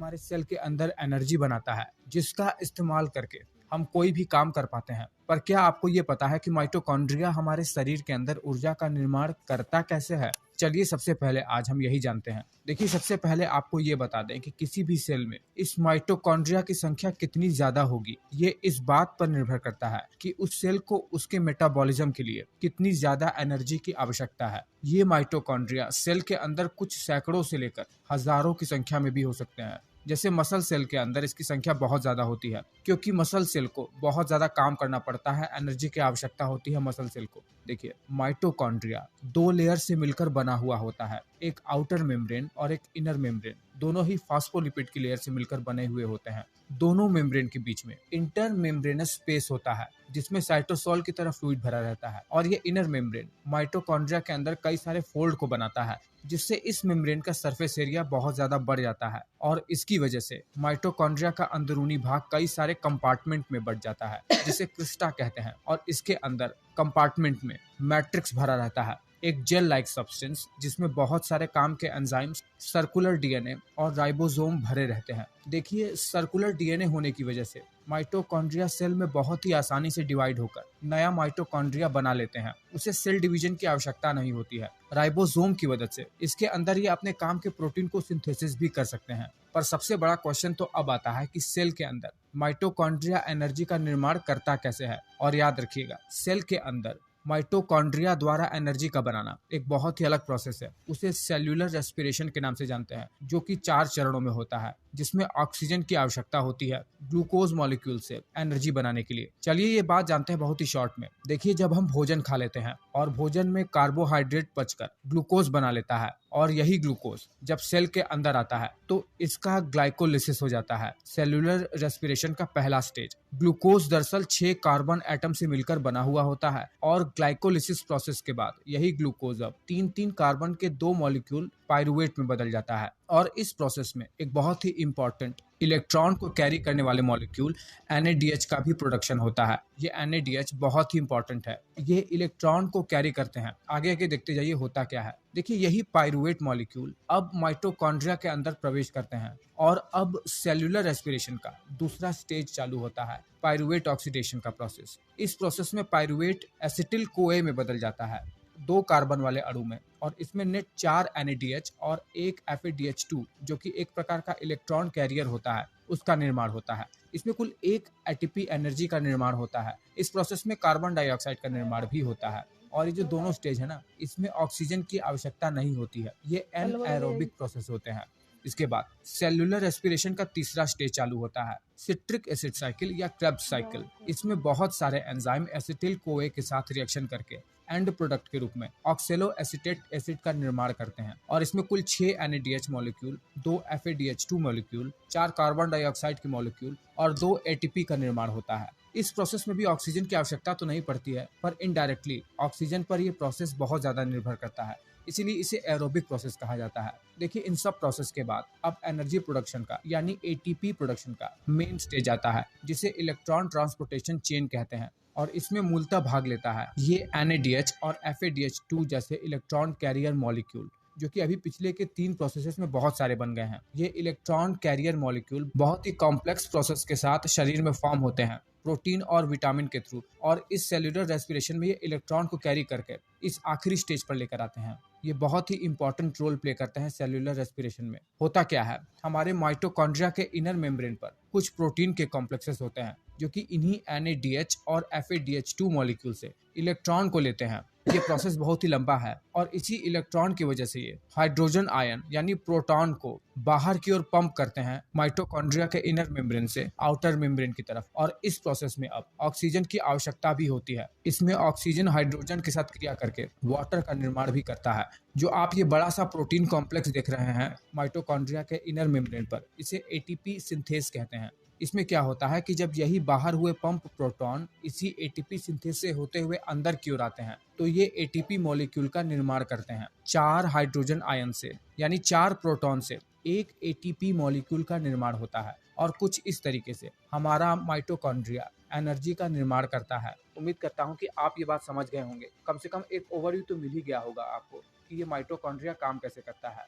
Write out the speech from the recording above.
हमारे सेल के अंदर एनर्जी बनाता है, जिसका इस्तेमाल करके हम कोई भी काम कर पाते हैं। पर क्या आपको ये पता है कि माइटोकॉन्ड्रिया हमारे शरीर के अंदर ऊर्जा का निर्माण करता कैसे है? चलिए सबसे पहले आज हम यही जानते हैं। देखिए, सबसे पहले आपको ये बता दें कि किसी भी सेल में इस माइटोकॉन्ड्रिया की संख्या कितनी ज्यादा होगी, ये इस बात पर निर्भर करता है कि उस सेल को उसके मेटाबॉलिज्म के लिए कितनी ज्यादा एनर्जी की आवश्यकता है। ये माइटोकॉन्ड्रिया सेल के अंदर कुछ सैकड़ों से लेकर हजारों की संख्या में भी हो सकते हैं। जैसे मसल सेल के अंदर इसकी संख्या बहुत ज्यादा होती है, क्योंकि मसल सेल को बहुत ज्यादा काम करना पड़ता है, एनर्जी की आवश्यकता होती है मसल सेल को। देखिए, माइटोकॉन्ड्रिया 2 लेयर से मिलकर बना हुआ होता है, एक आउटर मेम्ब्रेन और एक इनर मेम्ब्रेन। दोनों ही फास्फोलिपिड की लेयर से मिलकर बने हुए होते हैं। दोनों मेम्ब्रेन के बीच में इंटर मेम्ब्रेनस स्पेस होता है, जिसमें साइटोसोल की तरह फ्लूइड भरा रहता है। और ये इनर मेम्ब्रेन माइटोकॉन्ड्रिया के अंदर कई सारे फोल्ड को बनाता है, जिससे इस मेम्ब्रेन का सरफेस एरिया बहुत ज्यादा बढ़ जाता है। और इसकी वजह से माइटोकॉन्ड्रिया का अंदरूनी भाग कई सारे कंपार्टमेंट में बढ़ जाता है, जिसे क्रिस्टा कहते हैं। और इसके अंदर कंपार्टमेंट में मैट्रिक्स भरा रहता है, एक जेल लाइक सब्सटेंस, जिसमें बहुत सारे काम के एंजाइम्स, सर्कुलर डीएनए और राइबोसोम भरे रहते हैं। देखिए, सर्कुलर डीएनए होने की वजह से माइटोकॉन्ड्रिया सेल में बहुत ही आसानी से डिवाइड होकर नया माइटोकॉन्ड्रिया बना लेते हैं। उसे सेल डिवीजन की आवश्यकता नहीं होती है। राइबोसोम की वजह से इसके अंदर ये अपने काम के प्रोटीन को सिंथेसिस भी कर सकते हैं। पर सबसे बड़ा क्वेश्चन तो अब आता है कि सेल के अंदर माइटोकॉन्ड्रिया एनर्जी का निर्माण करता कैसे है। और याद रखिएगा, सेल के अंदर माइटोकॉन्ड्रिया द्वारा एनर्जी का बनाना एक बहुत ही अलग प्रोसेस है। उसे सेल्यूलर रेस्पिरेशन के नाम से जानते हैं, जो कि 4 चरणों में होता है, जिसमें ऑक्सीजन की आवश्यकता होती है ग्लूकोज मॉलिक्यूल से एनर्जी बनाने के लिए। चलिए ये बात जानते हैं बहुत ही शॉर्ट में। देखिए, जब हम भोजन खा लेते हैं और भोजन में कार्बोहाइड्रेट पचकर ग्लूकोज बना लेता है, और यही ग्लूकोज जब सेल के अंदर आता है तो इसका ग्लाइकोलिसिस हो जाता है, सेल्यूलर रेस्पिरेशन का पहला स्टेज। ग्लूकोज दरअसल 6 कार्बन एटम से मिलकर बना हुआ होता है, और ग्लाइकोलिसिस प्रोसेस के बाद यही ग्लूकोज अब 3-3 कार्बन के 2 मॉलिक्यूल पाइरुवेट में बदल जाता है। और इस प्रोसेस में एक बहुत ही इंपॉर्टेंट इलेक्ट्रॉन को कैरी करने वाले मॉलिक्यूल NADH का भी प्रोडक्शन होता है। ये NADH बहुत ही इंपॉर्टेंट है, ये इलेक्ट्रॉन को कैरी करते हैं। आगे आगे देखते जाइए होता क्या है। देखिए, यही पाइरुवेट मॉलिक्यूल अब माइटोकॉन्ड्रिया के अंदर प्रवेश करते हैं, और अब सेल्यूलर रेस्पिरेशन का दूसरा स्टेज चालू होता है, पाइरुवेट ऑक्सीडेशन का प्रोसेस। इस प्रोसेस में पाइरुवेट एसिटिल कोए में बदल जाता है, 2 कार्बन वाले अणु में, और इसमें नेट 4 NADH और 1 FADH2, जो कि एक प्रकार का इलेक्ट्रॉन कैरियर होता है, उसका निर्माण होता है। इसमें कुल 1 ATP एनर्जी का निर्माण होता है। इस प्रोसेस में कार्बन डाइऑक्साइड का निर्माण भी होता है। और ये जो दोनों स्टेज है ना, इसमें ऑक्सीजन की आवश्यकता नहीं होती है, ये एनएरोबिक प्रोसेस होते हैं। इसके बाद सेल्यूलर रेस्पिरेशन का तीसरा स्टेज चालू होता है, सिट्रिक एसिड साइकिल या क्रेब्स साइकिल। इसमें बहुत सारे एंजाइम एसिटिल कोए के साथ रिएक्शन करके एंड प्रोडक्ट के रूप में ऑक्सेलो एसिटेट एसिड का निर्माण करते हैं। और इसमें कुल 6 NADH molecule, 2 FADH2 molecule, 4 carbon dioxide के मॉलिक्यूल और 2 ATP का निर्माण होता है। इस प्रोसेस में भी ऑक्सीजन की आवश्यकता तो नहीं पड़ती है, पर इनडायरेक्टली ऑक्सीजन पर यह प्रोसेस बहुत ज्यादा निर्भर करता है, इसीलिए इसे एरोबिक प्रोसेस कहा जाता है। देखिए, इन सब प्रोसेस के बाद अब एनर्जी प्रोडक्शन का यानी ATP प्रोडक्शन का मेन स्टेज आता है, जिसे इलेक्ट्रॉन ट्रांसपोर्टेशन चेन कहते हैं। और इसमें मूलतः भाग लेता है ये NADH और FADH2 जैसे इलेक्ट्रॉन कैरियर मॉलिक्यूल, जो कि अभी पिछले के 3 प्रोसेसेस में बहुत सारे बन गए हैं। ये इलेक्ट्रॉन कैरियर मॉलिक्यूल बहुत ही कॉम्प्लेक्स प्रोसेस के साथ शरीर में फॉर्म होते हैं, प्रोटीन और विटामिन के थ्रू। और इस सेल्यूलर रेस्पिरेशन में ये इलेक्ट्रॉन को कैरी करके इस आखिरी स्टेज पर लेकर आते हैं। ये बहुत ही इंपॉर्टेंट रोल प्ले करते हैं सेल्यूलर रेस्पिरेशन में। होता क्या है, हमारे माइटोकॉन्ड्रिया के इनर मेम्ब्रेन पर कुछ प्रोटीन के कॉम्प्लेक्सेस होते हैं, जो कि इन्हीं NADH और FADH2 मॉलिक्यूल से इलेक्ट्रॉन को लेते हैं। ये प्रोसेस बहुत ही लंबा है, और इसी इलेक्ट्रॉन की वजह से ये हाइड्रोजन आयन यानी प्रोटॉन को बाहर की ओर पंप करते हैं माइटोकॉन्ड्रिया के इनर मेम्ब्रेन से आउटर मेम्ब्रेन की तरफ। और इस प्रोसेस में अब ऑक्सीजन की आवश्यकता भी होती है। इसमें ऑक्सीजन हाइड्रोजन के साथ क्रिया करके वाटर का निर्माण भी करता है। जो आप ये बड़ा सा प्रोटीन कॉम्प्लेक्स देख रहे हैं माइटोकॉन्ड्रिया के इनर मेम्ब्रेन पर, इसे ATP सिंथेस कहते हैं। इसमें क्या होता है कि जब यही बाहर हुए पंप प्रोटॉन इसी ATP सिंथेस से होते हुए अंदर की ओर आते हैं, तो ये ATP मॉलिक्यूल का निर्माण करते हैं। 4 हाइड्रोजन आयन से यानी 4 प्रोटॉन से एक ATP मॉलिक्यूल का निर्माण होता है। और कुछ इस तरीके से हमारा माइटोकॉन्ड्रिया एनर्जी का निर्माण करता है। उम्मीद करता हूँ कि आप ये बात समझ गए होंगे। कम से कम एक ओवरव्यू तो मिल ही गया होगा आपको कि ये माइटोकॉन्ड्रिया काम कैसे करता है।